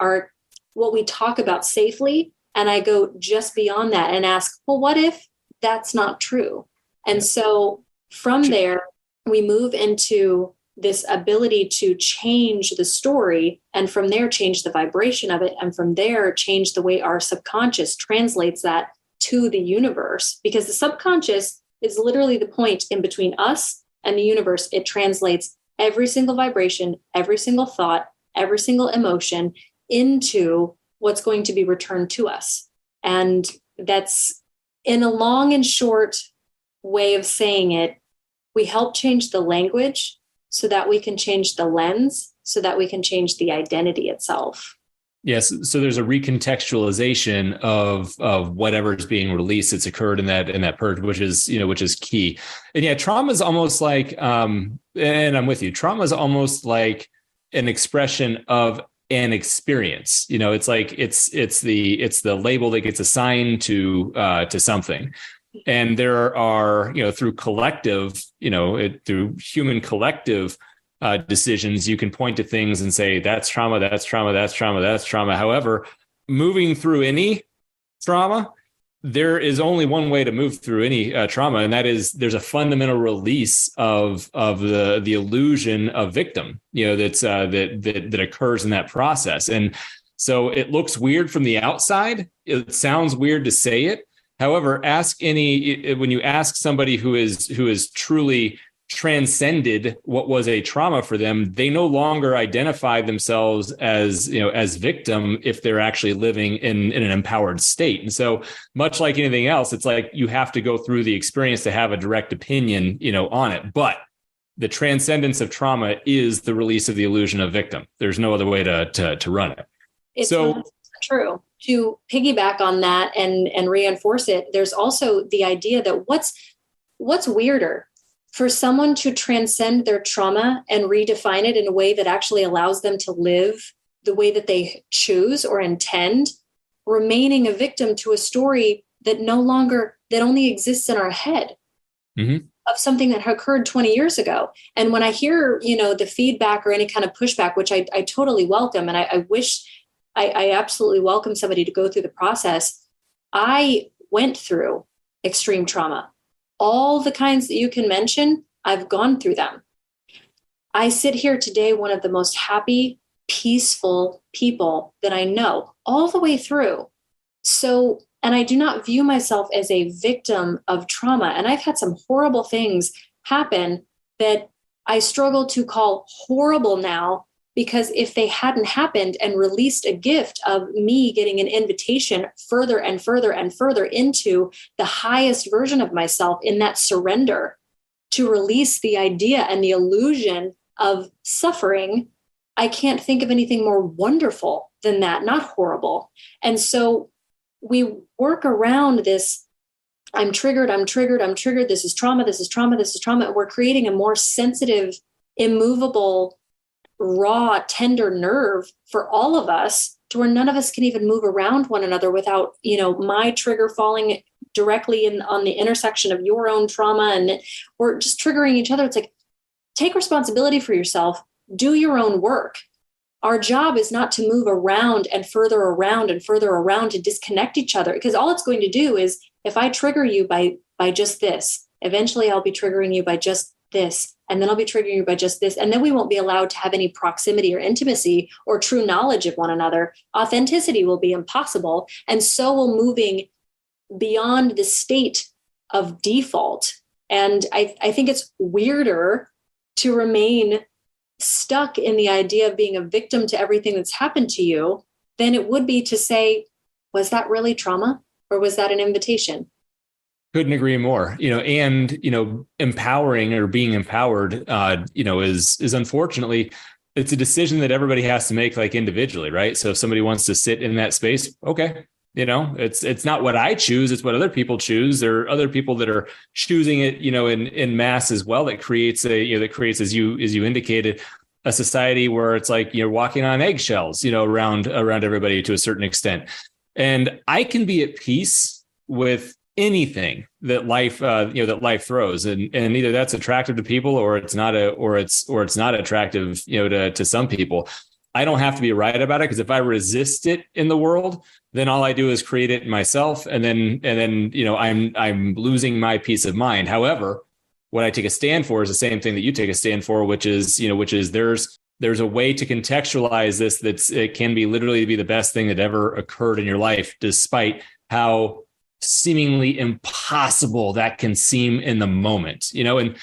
Speaker 2: talk about safely. And I go just beyond that and ask, well, what if that's not true? And so from there, we move into this ability to change the story, and from there, change the vibration of it. And from there, change the way our subconscious translates that to the universe, because the subconscious is literally the point in between us and the universe. It translates every single vibration, every single thought, every single emotion into what's going to be returned to us. And that's in a long and short way of saying it, we help change the language so that we can change the lens, so that we can change the identity itself.
Speaker 1: Yes. So there's a recontextualization of whatever is being released that's occurred in that purge, which is key. And yeah, trauma is almost like, and I'm with you, trauma is almost like an expression of an experience. It's like, it's the label that gets assigned to something. And there are, through collective, through human collective decisions, you can point to things and say, that's trauma, that's trauma, that's trauma, that's trauma. However, moving through any trauma, there is only one way to move through any trauma, and that is there's a fundamental release of the illusion of victim, that occurs in that process. And so it looks weird from the outside. It sounds weird to say it. However, when you ask somebody who is truly transcended what was a trauma for them, they no longer identify themselves as victim if they're actually living in an empowered state. And so much like anything else, it's like you have to go through the experience to have a direct opinion, on it. But the transcendence of trauma is the release of the illusion of victim. There's no other way to run it.
Speaker 2: It's so true. To piggyback on that and reinforce it, there's also the idea that what's weirder, for someone to transcend their trauma and redefine it in a way that actually allows them to live the way that they choose or intend, remaining a victim to a story that only exists in our head, of something that occurred 20 years ago. And when I hear, the feedback or any kind of pushback, which I totally welcome, and I wish I absolutely welcome somebody to go through the process. I went through extreme trauma. All the kinds that you can mention, I've gone through them. I sit here today, one of the most happy, peaceful people that I know all the way through. So, and I do not view myself as a victim of trauma. And I've had some horrible things happen that I struggle to call horrible now, because if they hadn't happened and released a gift of me getting an invitation further and further and further into the highest version of myself in that surrender to release the idea and the illusion of suffering, I can't think of anything more wonderful than that, not horrible. And so we work around this, I'm triggered, this is trauma, and we're creating a more sensitive, immovable, raw, tender nerve for all of us, to where none of us can even move around one another without, my trigger falling directly on the intersection of your own trauma. And we're just triggering each other. It's like, take responsibility for yourself, do your own work. Our job is not to move around and further around to disconnect each other, because all it's going to do is, if I trigger you by just this, eventually I'll be triggering you by just this. And then I'll be triggering you by just this. And then we won't be allowed to have any proximity or intimacy or true knowledge of one another. Authenticity will be impossible. And so will moving beyond the state of default. And I think it's weirder to remain stuck in the idea of being a victim to everything that's happened to you than it would be to say, was that really trauma, or was that an invitation?
Speaker 1: Couldn't agree more, and, empowering or being empowered, is unfortunately, it's a decision that everybody has to make, like, individually. Right. So if somebody wants to sit in that space, okay. It's not what I choose. It's what other people choose. There are other people that are choosing it, in mass as well. That creates as you indicated, a society where it's like you're walking on eggshells, around everybody to a certain extent. And I can be at peace with anything that life throws, and either that's attractive to people, or it's not attractive, to some people. I don't have to be right about it, because if I resist it in the world, then all I do is create it in myself, and then I'm losing my peace of mind. However, what I take a stand for is the same thing that you take a stand for, which is there's a way to contextualize this it can be literally be the best thing that ever occurred in your life, despite how seemingly impossible that can seem in the moment, and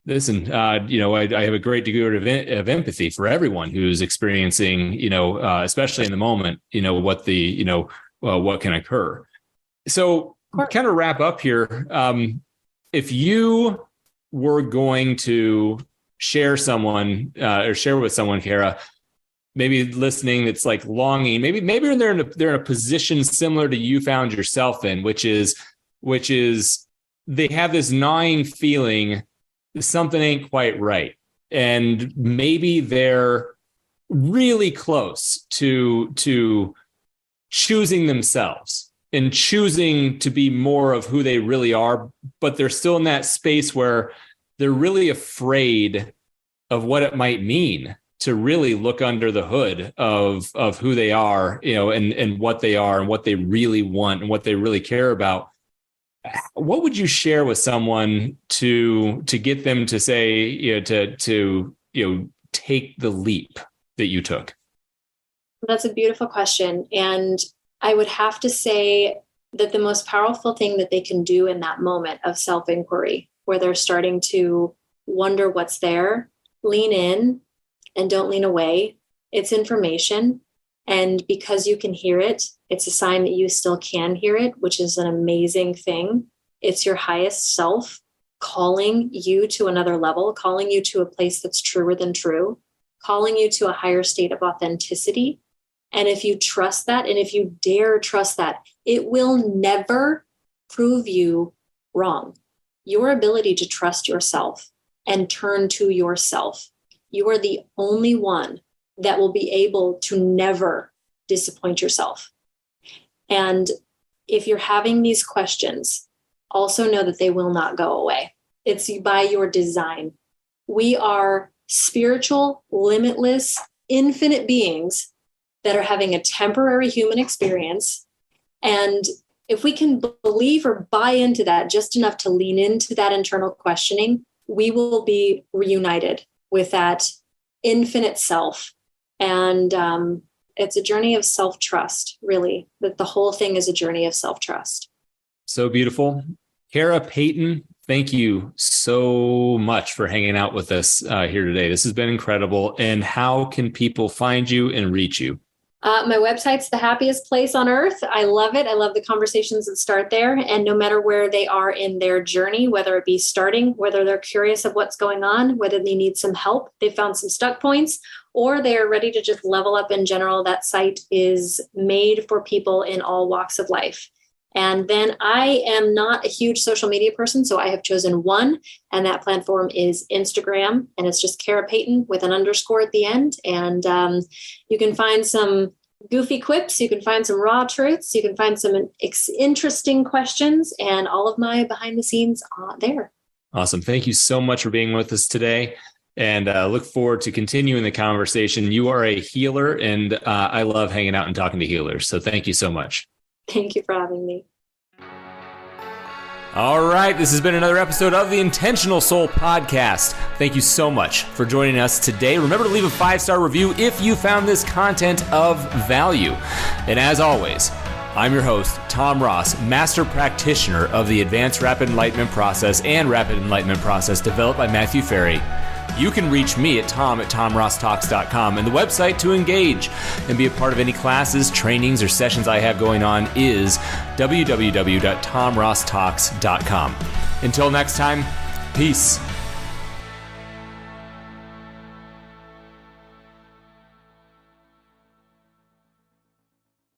Speaker 1: listen, I have a great degree of empathy for everyone who's experiencing, especially in the moment, what can occur. So kind of wrap up here, if you were going to share with someone, Kara, maybe listening, that's like longing, maybe they're in a position similar to you found yourself in, which is they have this gnawing feeling something ain't quite right, and maybe they're really close to choosing themselves and choosing to be more of who they really are, but they're still in that space where they're really afraid of what it might mean to really look under the hood of who they are, and what they are and what they really want and what they really care about. What would you share with someone to get them to say, to take the leap that you took?
Speaker 2: That's a beautiful question. And I would have to say that the most powerful thing that they can do in that moment of self-inquiry, where they're starting to wonder what's there, lean in and don't lean away. It's information. And because you can hear it, it's a sign that you still can hear it, which is an amazing thing. It's your highest self calling you to another level, calling you to a place that's truer than true, calling you to a higher state of authenticity. And if you trust that, and if you dare trust that, it will never prove you wrong. Your ability to trust yourself and turn to yourself. You are the only one that will be able to never disappoint yourself. And if you're having these questions, also know that they will not go away. It's by your design. We are spiritual, limitless, infinite beings that are having a temporary human experience. And if we can believe or buy into that just enough to lean into that internal questioning, we will be reunited with that infinite self. And it's a journey of self-trust, really. That the whole thing is a journey of self-trust.
Speaker 1: So beautiful. Kara Payton, thank you so much for hanging out with us here today. This has been incredible. And how can people find you and reach you?
Speaker 2: My website's the happiest place on earth. I love it. I love the conversations that start there. And no matter where they are in their journey, whether it be starting, whether they're curious of what's going on, whether they need some help, they found some stuck points, or they're ready to just level up in general, that site is made for people in all walks of life. And then I am not a huge social media person, so I have chosen one, and that platform is Instagram, and it's just Kara Payton with an underscore at the end. And you can find some goofy quips, you can find some raw truths, you can find some interesting questions, and all of my behind the scenes there.
Speaker 1: Awesome. Thank you so much for being with us today, and look forward to continuing the conversation. You are a healer, and I love hanging out and talking to healers. So thank you so much.
Speaker 2: Thank you for having me.
Speaker 1: All right, this has been another episode of the Intentional Soul Podcast. Thank you so much for joining us today. Remember to leave a 5-star review if you found this content of value. And as always, I'm your host, Tom Ross, Master Practitioner of the Advanced Rapid Enlightenment Process and Rapid Enlightenment Process developed by Matthew Ferry. You can reach me at tom@tomrosstalks.com, and the website to engage and be a part of any classes, trainings, or sessions I have going on is www.tomrosstalks.com. Until next time, peace.